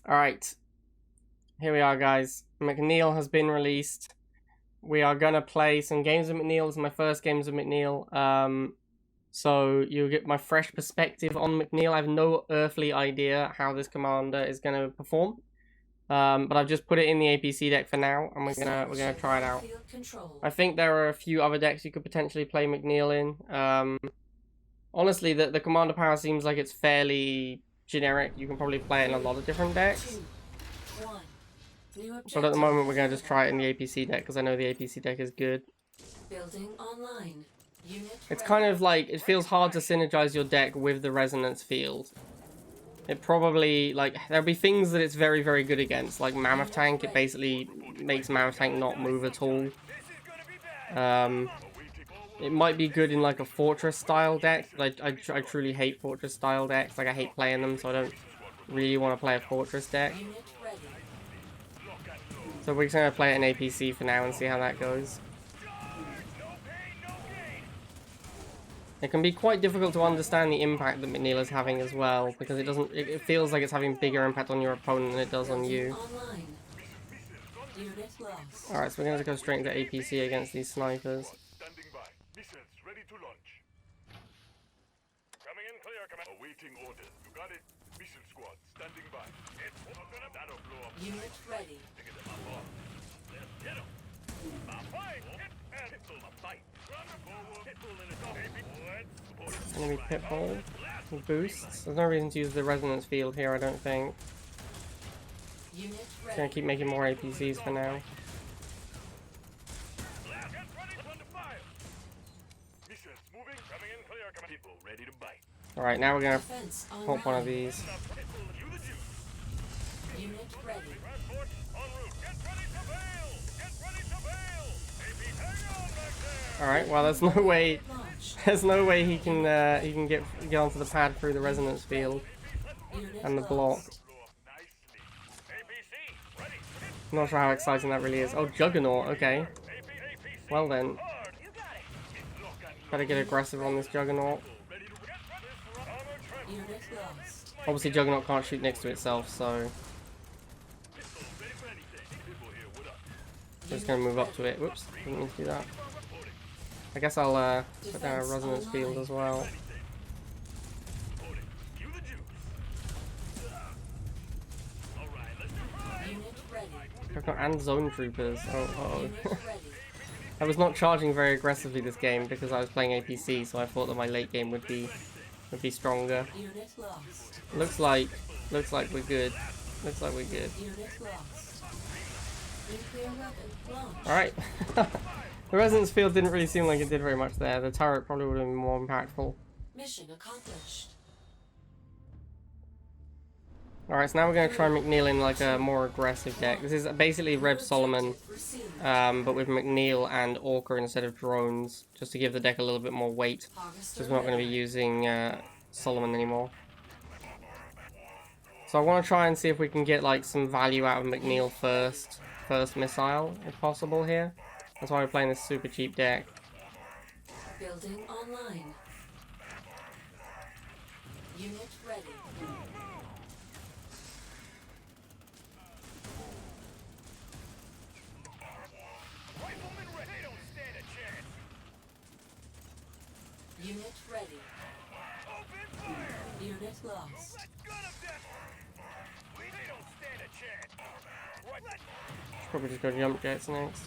Alright, here we are, guys. McNeil has been released. We are gonna play some games with McNeil. This is my first games with McNeil. So you'll get my fresh perspective on McNeil. I have no earthly idea how this commander is gonna perform. But I've just put it in the APC deck for now, and we're gonna try it out. I think there are a few other decks you could potentially play McNeil in. Honestly, the commander power seems like it's fairly generic. You can probably play it in a lot of different decks. But at the moment, we're going to just try it in the APC deck, because I know the APC deck is good. Building online. It's kind of like, it feels hard to synergize your deck with the resonance field. It probably, like, there'll be things that it's very, very good against, like Mammoth Tank. It basically makes Mammoth Tank not move at all. It might be good in like a Fortress style deck, but I truly hate Fortress style decks. Like, I hate playing them, so I don't really want to play a Fortress deck. So we're just going to play it in APC for now and see how that goes. It can be quite difficult to understand the impact that McNeil is having as well, because it feels like it's having bigger impact on your opponent than it does on you. Alright, so we're going to go straight into APC against these snipers. Unit ready. Enemy Pitbull. Boosts. There's no reason to use the resonance field here, I don't think. Just gonna keep making more APCs for now. Alright, now we're gonna pop one of these. Unit ready. Alright, well there's no way he can get onto the pad through the resonance field and the block. I'm not sure how exciting that really is. Oh, Juggernaut, okay. Well then. Better get aggressive on this Juggernaut. Obviously Juggernaut can't shoot next to itself, so I'm just gonna move up to it. Whoops, didn't mean to do that. I guess I'll put down a resonance field as well. And zone troopers. Oh. I was not charging very aggressively this game because I was playing APC, so I thought that my late game would be stronger. Looks like we're good. Looks like we're good. Alright. The resonance field didn't really seem like it did very much there. The turret probably would have been more impactful. Mission accomplished. Alright, so now we're going to try McNeil in like a more aggressive deck. This is basically Red Solomon, but with McNeil and Orca instead of drones, just to give the deck a little bit more weight, because we're not going to be using Solomon anymore. So I want to try and see if we can get like some value out of McNeil first missile, if possible here. That's why we're playing this super cheap deck. Building online. Unit ready. Unit ready. Unit lost. Probably just go jump jets next.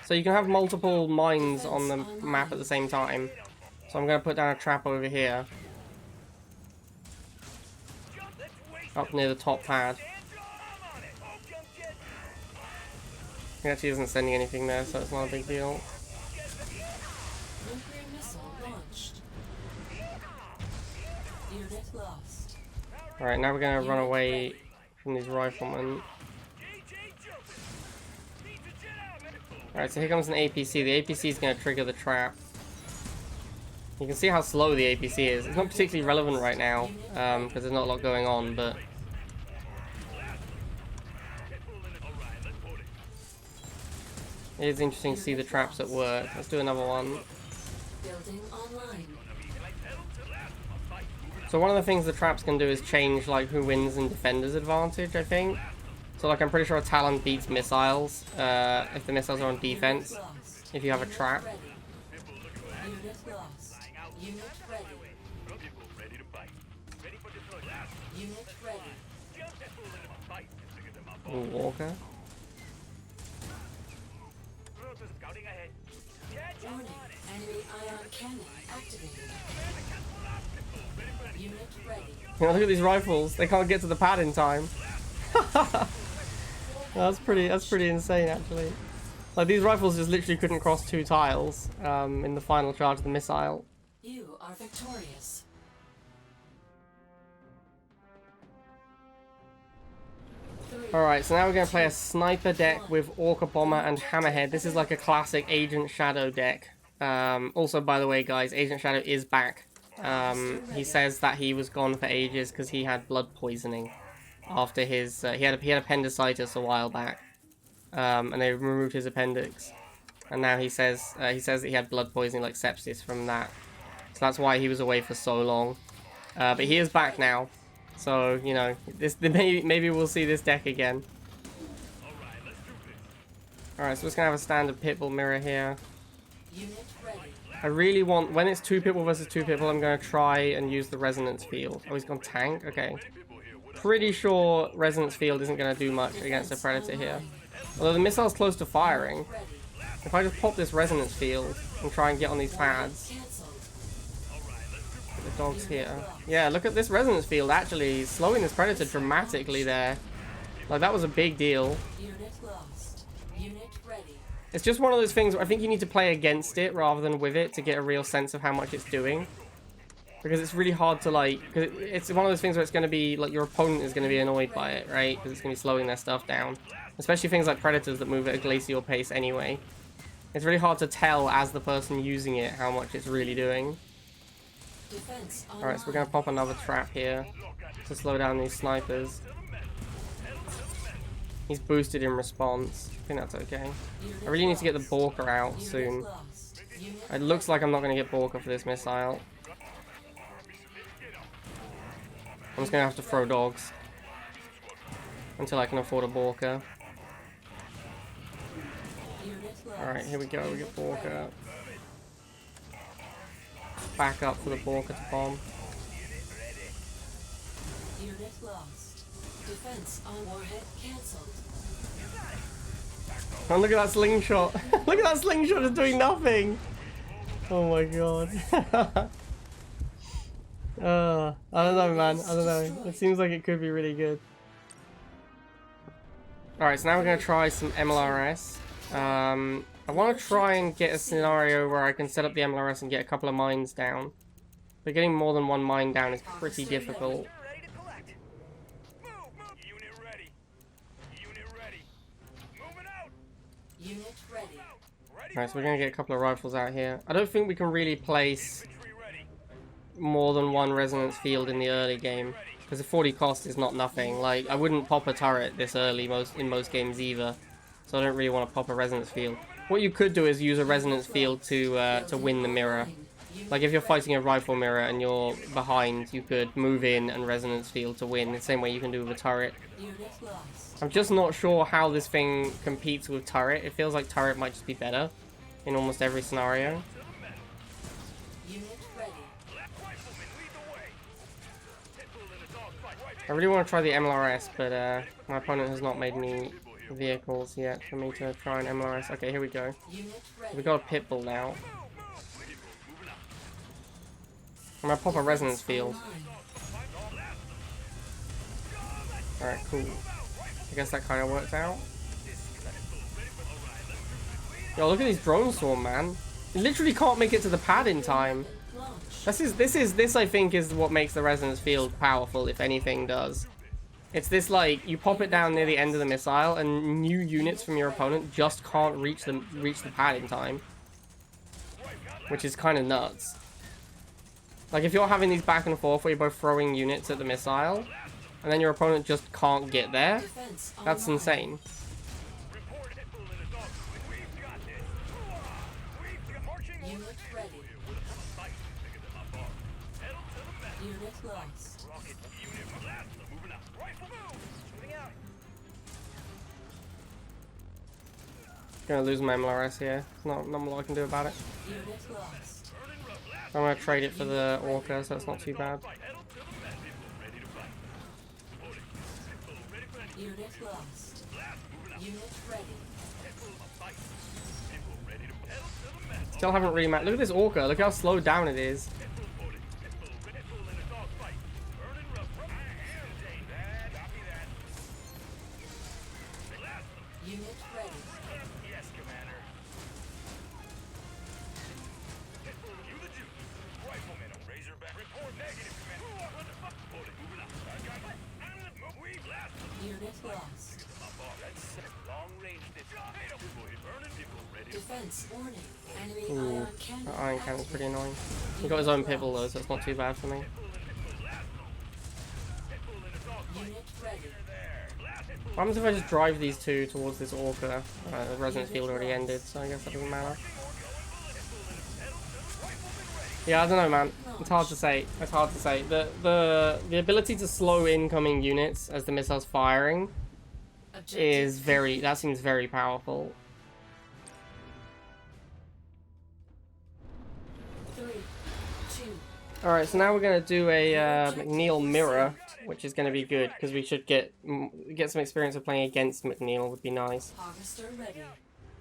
So you can have multiple mines on the map at the same time. So I'm going to put down a trap over here. Up near the top pad. He actually isn't sending anything there, so it's not a big deal. Nuclear missile launched. Unit lost. Alright, now we're going to run away from these riflemen. Alright, so here comes an APC. The APC is going to trigger the trap. You can see how slow the APC is. It's not particularly relevant right now, because there's not a lot going on, but it is interesting to see the traps at work. Let's do another one. Building online. So one of the things the traps can do is change like who wins in defender's advantage, I think. So like I'm pretty sure a Talon beats missiles if the missiles are on defense. Unit lost. If you have a trap. Ready. Unit lost. Unit ready. Unit ready. Ooh, Walker. Warning. Enemy ion cannon activated. Unit ready. You know, look at these rifles. They can't get to the pad in time. That's pretty insane actually. Like these rifles just literally couldn't cross 2 tiles in the final charge of the missile. You are victorious. Alright, so now we're going to play a sniper deck with Orca Bomber and Hammerhead. This is like a classic Agent Shadow deck. Also, by the way, guys, Agent Shadow is back. He says that he was gone for ages because he had blood poisoning after his... he had appendicitis a while back. And they removed his appendix. And now he says that he had blood poisoning, like sepsis, from that. So that's why he was away for so long. But he is back now. So, you know, maybe we'll see this deck again. Alright, so we're just going to have a standard Pitbull mirror here. Unit ready. I really want, when it's 2 Pitbull versus 2 Pitbull, I'm going to try and use the Resonance Field. Oh, he's gone tank? Okay. Pretty sure Resonance Field isn't going to do much against a Predator here. Although the missile's close to firing. Ready. If I just pop this Resonance Field and try and get on these pads. Cancelled. The dog's here. Yeah, look at this Resonance Field actually slowing this Predator dramatically there. Like, that was a big deal. Unit lost. Unit ready. It's just one of those things where I think you need to play against it rather than with it to get a real sense of how much it's doing. Because it's really hard to, like... Cause it's one of those things where it's going to be, like, your opponent is going to be annoyed by it, right? Because it's going to be slowing their stuff down. Especially things like Predators that move at a glacial pace anyway. It's really hard to tell as the person using it how much it's really doing. Alright, so we're going to pop another trap here to slow down these snipers. He's boosted in response. I think that's okay. I really need to get the Borker out soon. It looks like I'm not going to get Borker for this missile. I'm just going to have to throw dogs until I can afford a Borker. Alright, here we go. We get Borker. Back up for the Borker to bomb. Unit lost. Defense on warhead cancelled. Oh, look at that slingshot. Look at that slingshot just doing nothing. Oh my god. I don't know, man. I don't know. It seems like it could be really good. Alright, so now we're going to try some MLRS. I want to try and get a scenario where I can set up the MLRS and get a couple of mines down. But getting more than one mine down is pretty difficult. Unit ready. Alright, so we're going to get a couple of rifles out here. I don't think we can really place more than one resonance field in the early game. Because the 40 cost is not nothing. Like, I wouldn't pop a turret this early in most games either. So I don't really want to pop a resonance field. What you could do is use a resonance field to win the mirror. Like if you're fighting a rifle mirror and you're behind, you could move in and resonance field to win. The same way you can do with a turret. Unit lost. I'm just not sure how this thing competes with turret. It feels like turret might just be better in almost every scenario. Unit ready. I really want to try the MLRS, but my opponent has not made me vehicles yet for me to try an MLRS. Okay, here we go. Unit ready. We got a Pitbull now. I'm gonna pop a resonance field. Alright, cool. I guess that kind of worked out. Yo, look at these drone swarm, man. It literally can't make it to the pad in time. This I think is what makes the resonance field powerful, if anything does. It's this, like, you pop it down near the end of the missile and new units from your opponent just can't reach the pad in time. Which is kind of nuts. Like, if you're having these back and forth where you're both throwing units at the missile and then your opponent just can't get there, that's insane. Unit ready. Unit lost. Gonna lose my MLRS here. There's not a lot I can do about it. Unit lost. I'm gonna trade it for the Orca, so it's not too bad. Unit lost. Unit ready. Still haven't really Look at this Orca. Look how slowed down it is. Unit ready. Yes, Commander. Rifleman, Razorback. Report negative, Commander. What the fuck? Moving up. Unit lost. Long range. Defense warning. Enemy Ooh, ion cannon. that iron cannon's pretty activated. annoying. He got his own pibble though, so it's not too bad for me. Unit ready. What happens if I just drive these two towards this Orca? The resonance field already ended, so I guess that doesn't matter. Yeah, I don't know, man. It's hard to say. It's hard to say. The ability to slow incoming units as the missile's firing is very. That seems very powerful. 3, 2, All right, so now we're gonna do a McNeil mirror, which is gonna be good because we should get some experience of playing against McNeil. Would be nice. harvester ready.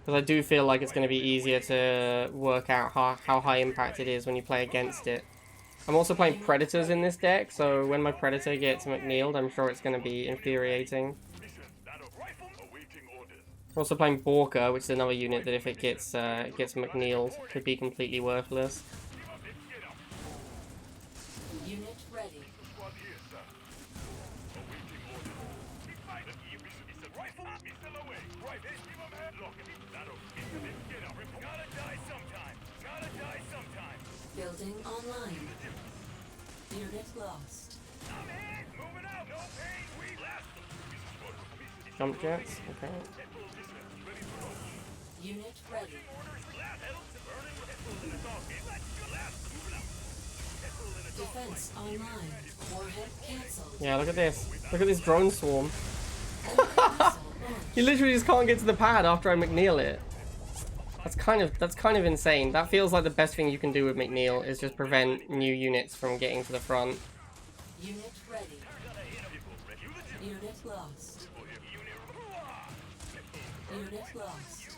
Because I do feel like it's going to be easier to work out how high impact it is when you play against it. I'm also playing Predators in this deck, so when my Predator gets McNeiled, I'm sure it's going to be infuriating. I'm also playing Borka, which is another unit that if it gets McNeiled, could be completely worthless. Unit ready. Building online. Unit lost. Jump jets? Okay. Unit ready. Defense online. Warhead cancelled. Yeah, look at this. Look at this drone swarm. Missile You literally just can't get to the pad after I McNeil it. That's kind of insane. That feels like the best thing you can do with McNeil is just prevent new units from getting to the front. Unit ready. Unit lost. Unit lost.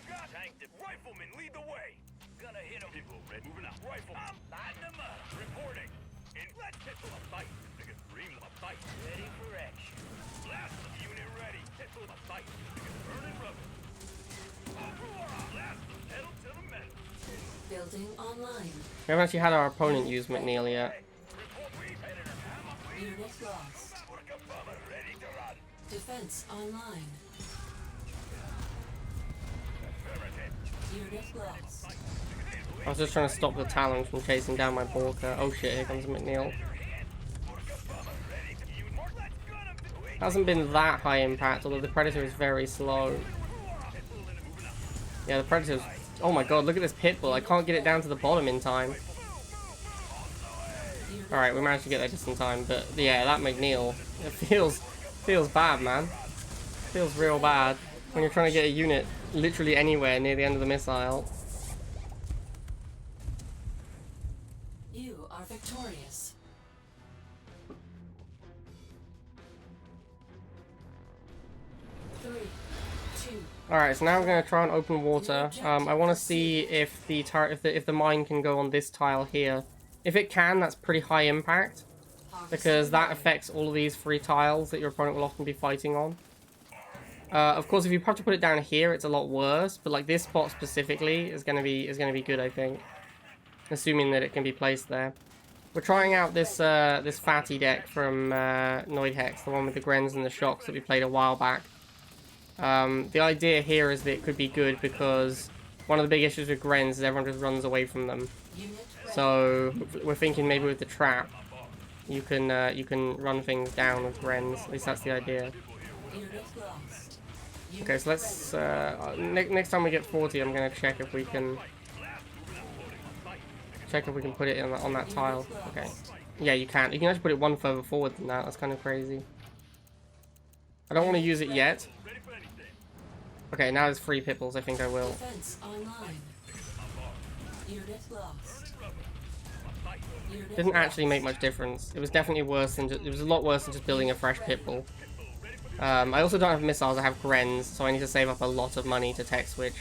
Rifleman, lead the way. Gonna hit him. People red. Moving up. Rifle. I'm lighting them up. Reporting. Let's hit a fight. Nigga, dream a fight. Ready for action. Blast them. Unit ready. Hit a fight. Nigga, burning rubber. Blast them. Pedal to the metal. Building online. We haven't actually had our opponent use McNeil yet. Unit lost. Ready to run. Defense online. Unit lost. I was just trying to stop the Talons from chasing down my Borka. Oh shit, here comes McNeil. Hasn't been that high impact, although the Predator is very slow. Yeah, the Predator's... Oh my god, look at this Pitbull. I can't get it down to the bottom in time. Alright, we managed to get there just in time, but yeah, that McNeil, it feels bad, man. Feels real bad when you're trying to get a unit literally anywhere near the end of the missile. You are victorious. Three, two, Alright, so now we're going to try and open water. I want to see if the mine can go on this tile here. If it can, that's pretty high impact, because that affects all of these 3 tiles that your opponent will often be fighting on. Of course, if you have to put it down here, it's a lot worse. But like this spot specifically is gonna be good, I think, assuming that it can be placed there. We're trying out this this fatty deck from Noidhex, the one with the Grens and the Shocks that we played a while back. The idea here is that it could be good because one of the big issues with Grens is everyone just runs away from them. unit ready. So we're thinking maybe with the trap, you can run things down with Grens. At least that's the idea. Unit lost. Okay, so let's next time we get 40, I'm gonna check if we can put it in on that tile. Okay. Yeah, you can. You can actually put it one further forward than that. That's kind of crazy. I don't want to use it yet. Okay, now there's 3 Pipples. I think I will. Defense online. Unit lost. Unit Didn't actually lost. make much difference. It was definitely worse than just, it was a lot worse than just building a fresh Pitbull. I also don't have missiles. I have Grens, so I need to save up a lot of money to tech switch.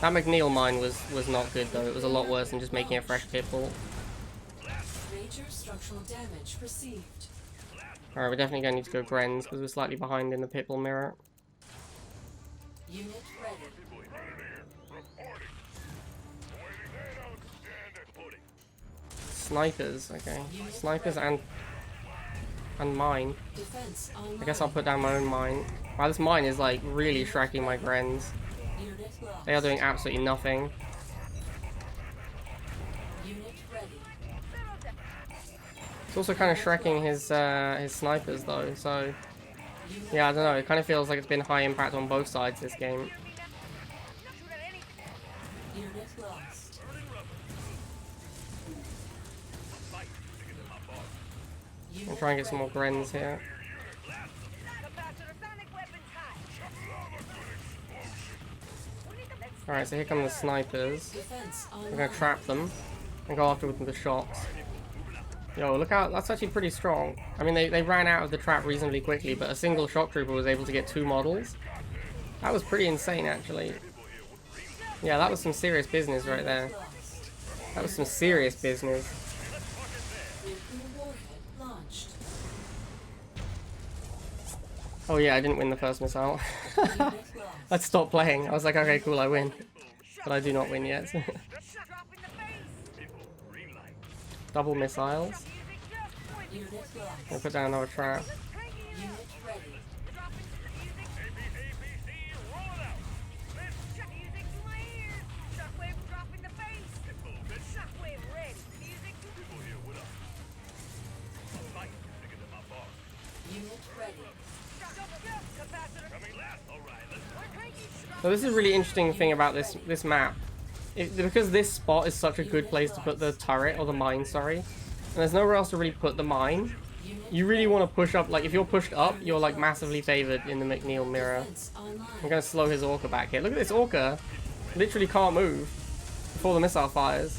That McNeil mine was not good though. It was a lot worse than just making a fresh Pitbull. Major structural damage perceived. Alright, we're definitely going to need to go Grens because we're slightly behind in the Pitbull mirror. Unit ready. Snipers, okay. Snipers and mine. Defense online. I guess I'll put down my own mine. Wow, this mine is like really shracking my Grens. Unit lost. They are doing absolutely nothing. Unit ready. It's also kind of shrekking his snipers though, so yeah, I don't know. It kind of feels like it's been high impact on both sides this game. Unit lost. I'm trying to get some more Grens here. Alright, so here come the snipers. Defense We're online. gonna trap them and go after with the shots. Yo, look out, that's actually pretty strong. I mean, they ran out of the trap reasonably quickly, but a single shock trooper was able to get 2 models. That was pretty insane, actually. Yeah, that was some serious business right there. Lost. That was some serious business. Nuclear warhead launched. Oh yeah, I didn't win the first missile. Unit lost. I stopped playing. I was like, okay, cool, I win. But I do not win yet. Double missiles. Unit lost. I'll put down another trap. Unit ready. Unit ready. So this is a really interesting thing about this map. Because this spot is such a good place to put the turret, or the mine, sorry. And there's nowhere else to really put the mine. You really want to push up, like if you're pushed up, you're like massively favored in the McNeil mirror. Defense online. I'm going to slow his Orca back here. Look at this Orca. Literally can't move before the missile fires.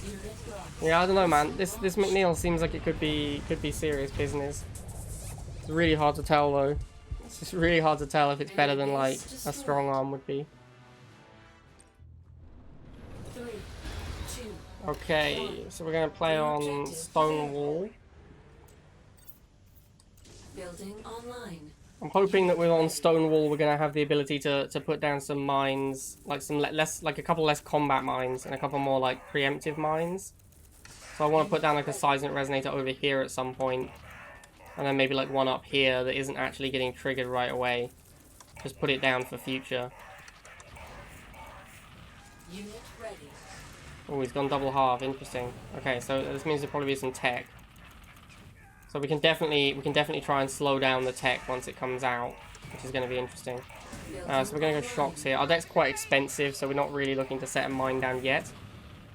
Unit lost. Yeah, I don't know, man. This McNeil seems like it could be serious business. It's really hard to tell though. It's just really hard to tell if it's better than like a strong arm would be. 3, 2. Okay, so we're gonna play on stone wall. Building online. I'm hoping that with on stone wall we're gonna have the ability to put down some mines, like some less, like a couple less combat mines and a couple more like preemptive mines. So I want to put down like a seismic resonator over here at some point, and then maybe like one up here that isn't actually getting triggered right away. Just put it down for future. Unit ready. Oh, he's gone double half. Interesting. Okay, so this means there'll probably be some tech. So we can definitely try and slow down the tech once it comes out, which is going to be interesting. So we're going to go shocks here. Our deck's quite expensive, so we're not really looking to set a mine down yet.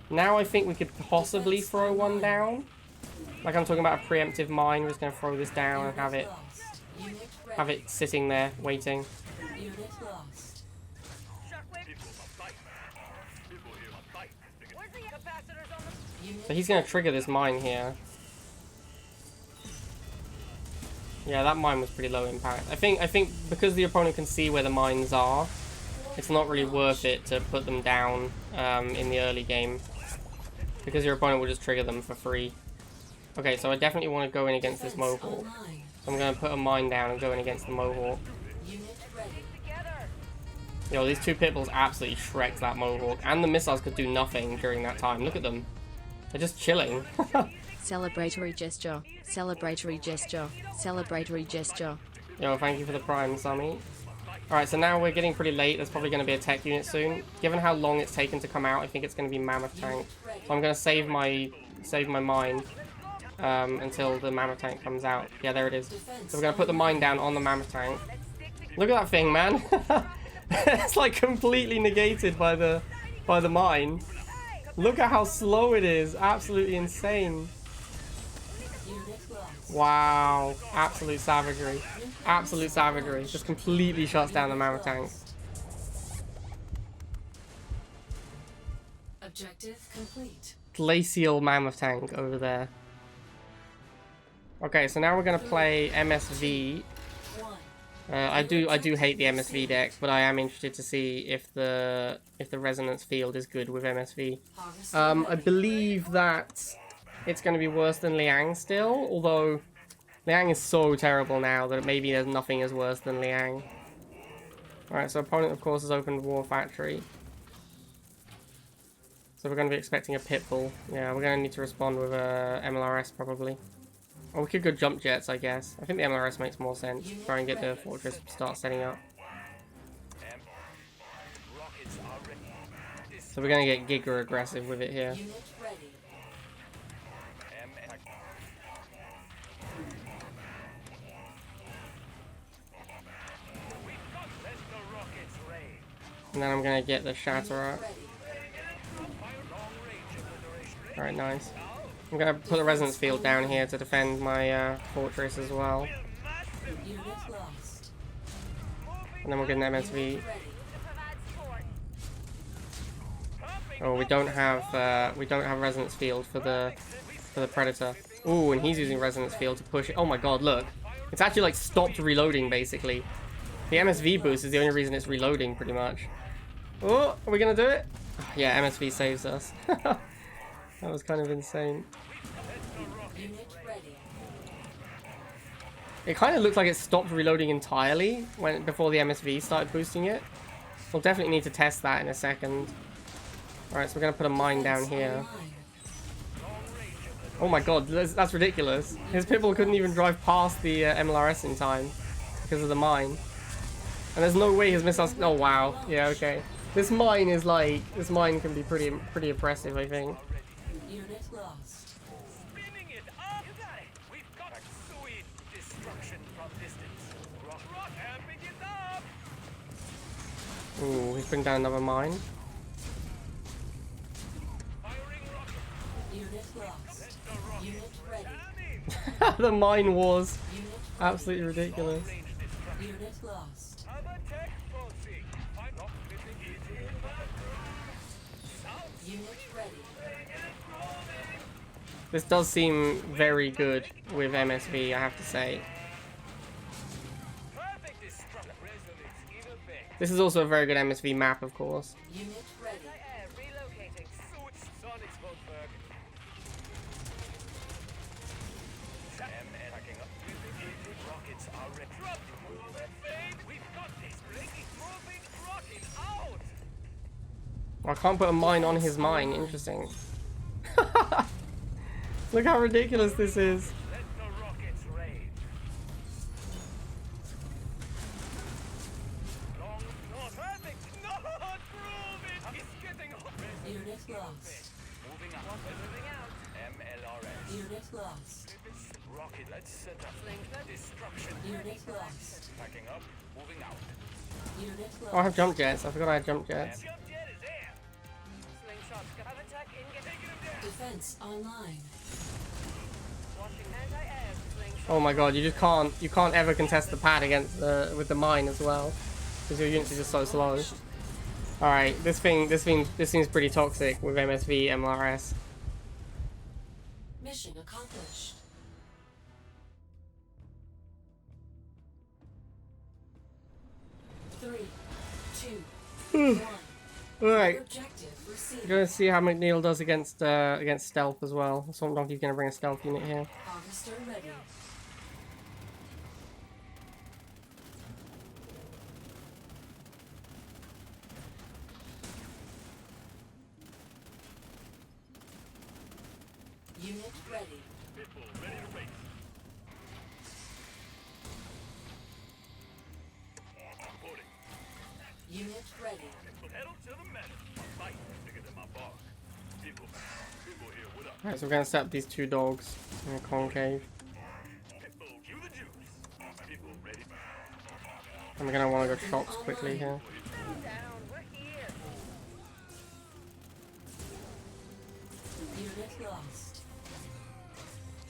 Now I think we could possibly throw one down. Like I'm talking about a preemptive mine. We're just going to throw this down and have it Lost. Unit ready. have it sitting there waiting. Unit lost. Unit So he's going to trigger this mine here. Yeah, that mine was pretty low impact. I think because the opponent can see where the mines are, it's not really worth it to put them down in the early game, because your opponent will just trigger them for free. Okay, so I definitely want to go in against this defense Mohawk. online. So I'm going to put a mine down and go in against the Mohawk. Unit ready. Yo, these 2 Pitbulls absolutely shreked that Mohawk, and the missiles could do nothing during that time. Look at them. They're just chilling. Celebratory gesture, celebratory gesture, celebratory gesture. Yo, thank you for the prime, Sammy. Alright, so now we're getting pretty late. There's probably going to be a tech unit soon. Given how long it's taken to come out, I think it's going to be Mammoth Tank. So I'm going to save my mine until the Mammoth Tank comes out. Yeah, there it is. So we're going to put the mine down on the Mammoth Tank. Look at that thing, man. It's like completely negated by the mine. Look at how slow it is. Absolutely insane. Wow. Absolute savagery. Absolute savagery. Just completely shuts down the mammoth tank. Objective complete. Glacial mammoth tank over there. Okay, so now we're gonna play MSV. 1. I do hate the MSV deck, but I am interested to see if the resonance field is good with MSV. Harvester I ready. believe that it's going to be worse than Liang still, although Liang is so terrible now that maybe there's nothing as worse than Liang. Alright, so opponent of course has opened War Factory. So we're going to be expecting a Pitbull. Yeah, we're going to need to respond with a MLRS probably. Or we could go jump jets, I guess. I think the MLRS makes more sense. Try and get the fortress to start setting up. Rockets are ready. So we're going to get Giga aggressive with it here. Unit ready. Let the rockets rain. And then I'm going to get the Shatterer. Ready. Alright, nice. I'm going to put the resonance field down here to defend my fortress as well. Unit lost. And then we'll get an MSV. Ready. Oh, we don't have resonance field for the Predator. Ooh, and he's using resonance field to push it. Oh my god, look. It's actually like stopped reloading basically. The MSV boost is the only reason it's reloading pretty much. Oh, are we gonna do it? Yeah, MSV saves us. That was kind of insane. Unit ready. It kind of looked like it stopped reloading entirely before the MSV started boosting it. We'll definitely need to test that in a second. Alright, so we're going to put a mine down here. Online. Oh my god, that's ridiculous. His Pitbull couldn't even drive past the MLRS in time because of the mine. And there's no way his missiles... Oh wow, yeah, okay. This mine can be pretty impressive, I think. Unit lost. Spinning it up. You got it. We've got a sweet destruction from distance. Rock, amping it up. Ooh, he's bringing down another mine. Firing rocket. Unit lost. Unit ready. The mine wars. Unit Absolutely ridiculous. Range destruction. Unit lost. Have a tech pulsing. I'm not flipping it in. Sounds Unit ready. This does seem very good with MSV, I have to say. perfect destruction. Resonance in effect. This is also a very good MSV map, of course. Unit ready. Relocating. Suits. Sonic's Volberg. Hacking up. Rockets are ready. Drop. Move it, babe. We've got this. Blinking. Moving. Rocking out. I can't put a mine on his mine. Interesting. Look how ridiculous this is. Let the rockets rain. Long, not perfect. Not prove it. It's getting hot. Unit lost. Moving out. Moving out. MLRS. Unit lost. Rocket. Let's set up. Destruction. Unit lost. Packing up. Moving out. Unit lost. Oh, I have jump jets. I forgot I had jump jets. Jump jet is there. Slingshots. Have attack in. Taking him down. Defense online. Launching anti-air. Slingshot. Oh my god, you can't ever contest the pad against with the mine as well, because your units are just so slow. All right, this seems pretty toxic with MSV MLRS. Mission accomplished. Three, two, one. All right, Objective we're received. gonna see how McNeil does against stealth as well. Swamp Donkey's gonna bring a stealth unit here. Harvester ready. Unit ready. Pitbull ready to race. Reporting. Unit ready. Pedal to the metal. My bite is bigger than my bar. Pitbull here. What up? All right, so we're gonna set up these two dogs in a concave, Pitbull, cue the juice. Pitbull ready. and we're gonna want to go shops quickly here. Down. We're here. Unit lost.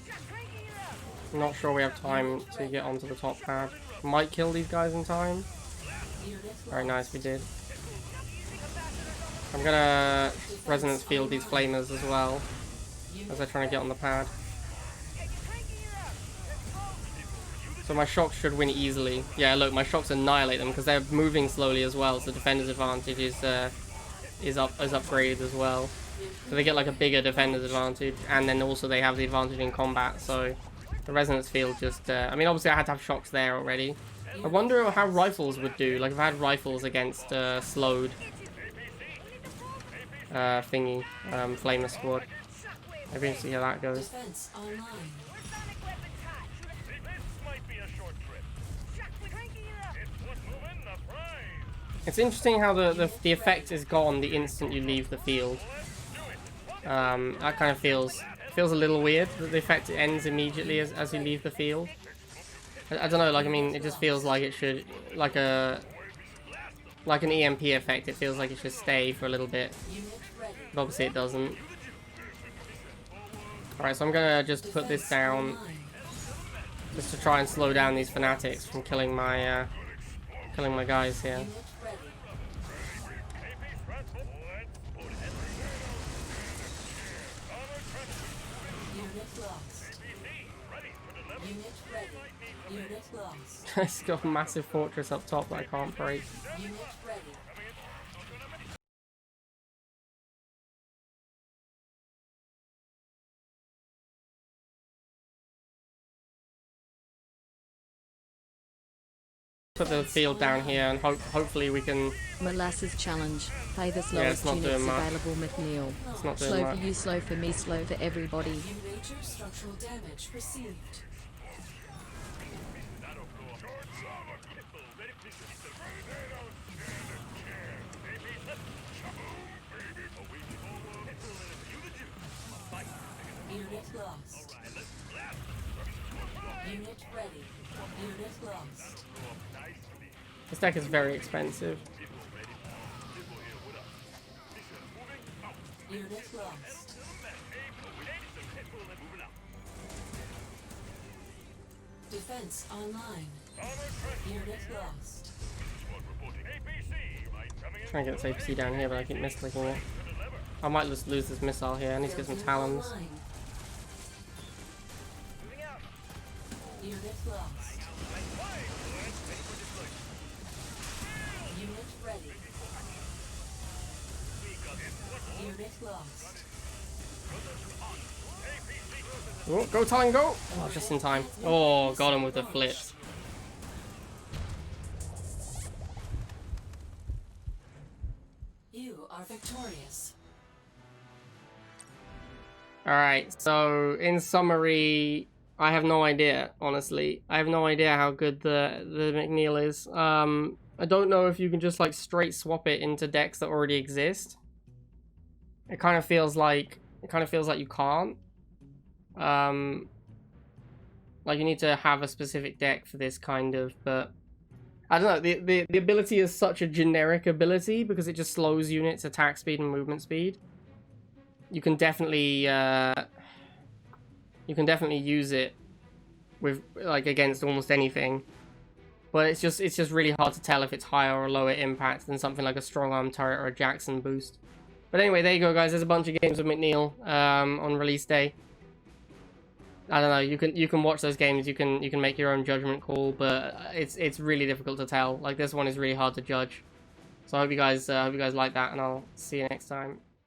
Just cranking it up. I'm not sure we have time to get onto the top pad. Might kill these guys in time. Very nice, we did. I'm gonna resonance field these flamers as well as they're trying to get on the pad. So my shocks should win easily. Yeah, look, my shocks annihilate them because they're moving slowly as well. So the defender's advantage is upgraded as well. So they get like a bigger defender's advantage, and then also they have the advantage in combat. So the resonance field just, I mean, obviously I had to have shocks there already. I wonder how rifles would do. Like if I had rifles against slowed thingy, flamer squad. Maybe see how that goes. Defense online. It's interesting how the effect is gone the instant you leave the field. That kind of feels a little weird that the effect ends immediately as you leave the field. I don't know, like, I mean, it just feels like it should, like an EMP effect, it feels like it should stay for a little bit. But obviously it doesn't. Alright, so I'm gonna just put this down just to try and slow down these fanatics from killing my guys here. Unit lost. It's got a massive fortress up top that I can't break. Unit ready. Put the field down here and hopefully we can... Molasses challenge. Play the it's slowest not units doing much. available, McNeil. It's not doing Slow much. for you, slow for me, slow for everybody. Major structural damage received. Unit lost. Unit ready. Unit lost. This deck is very expensive. Unit lost. Defense online. Unit lost. Trying to get this APC down here, but I keep misclicking it. I might just lose this missile here. I need to get some talons. Online. Unit lost. Unit ready. Unit lost. Oh, go Talon, go! Oh, just in time. Oh, got him with the flips. You are victorious. Alright, so in summary, I have no idea, honestly. I have no idea how good the McNeil is. I don't know if you can just like straight swap it into decks that already exist. It kind of feels like you can't. Like you need to have a specific deck for this kind of, but I don't know, the ability is such a generic ability because it just slows units attack speed and movement speed. You can definitely use it with like against almost anything. But it's just really hard to tell if it's higher or lower impact than something like a strong arm turret or a Jackson boost. But anyway, there you go, guys. There's a bunch of games with McNeil on release day. I don't know. You can watch those games. You can make your own judgment call, but it's really difficult to tell. Like this one is really hard to judge. So I hope you guys like that, and I'll see you next time.